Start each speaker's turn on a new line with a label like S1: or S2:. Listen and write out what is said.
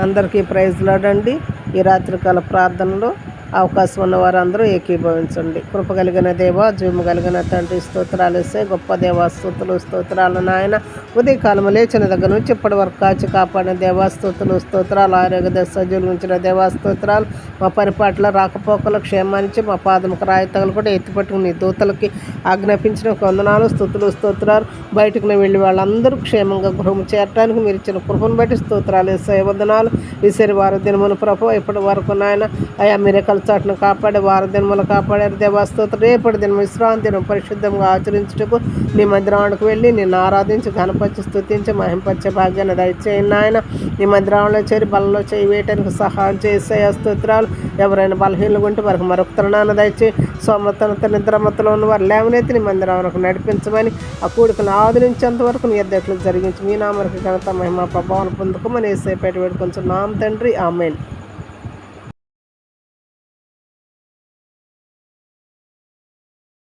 S1: అందరికీ ప్రైజ్ లాడండి. ఈ రాత్రికాల ప్రార్థనలో అవకాశం ఉన్న వారందరూ ఏకీభవించండి. కృప కలిగిన దేవ, జీవము కలిగిన తండ్రి, స్తోత్రాలు వేసే గొప్ప దేవ, స్తోత్రాలు నాయన. ఉదయకాలం లేచిన దగ్గర నుంచి ఇప్పటి వరకు కాచి కాపాడిన దేవా స్తోత్రాలు. ఆరోగ్య దశ సజ్జులు ఉంచిన దేవా స్తోత్రాలు. మా పరిపాట్ల రాకపోకల క్షేమానికి మా పాదముకు రాయితగలు కూడా ఎత్తిపట్టుకుని నీ దూతలకి ఆజ్ఞాపించిన వందనాలు, స్తోత్రాలు. బయటకు వెళ్ళి వాళ్ళందరూ క్షేమంగా గృహం చేరడానికి మీరు ఇచ్చిన కృపను బట్టి స్తోత్రాలు వేసే వందనాలు. ఈ శనివారం దినమున ప్రభు ఇప్పటి వరకు నాయన అయా మీరే చాటును కాపాడే వారం దినములు కాపాడారు దేవా స్తోత్రం. రేపటి దినం విశ్రాంతి దినం పరిశుద్ధంగా ఆచరించుటకు నీ మందిరానికి వెళ్ళి నిన్ను ఆరాధించి ఘనపరిచి స్తుతించి మహింపరిచే భాగ్యాన్ని దయచేయండి ఆయన. నీ మందిరంలో చేరి బలంలో చేయి వేయటానికి సహాయం చేసే స్తోత్రాలు. ఎవరైనా బలహీనలు ఉంటే వారికి మరొక తరుణాన్ని దయచే సోమతనత నిద్రమతలో ఉన్న వారు లేవనైతే నీ మందిరానికి నడిపించమని ఆ కూడికను ఆదరించేంత వరకు నీ అధ్యక్షులు జరిగించి మీ నామరికి ఘనత మహిమ ప్రభావం పొందుకోమని ఏసేపేట వేడుకొంచున్నాం తండ్రి. ఆమేన్.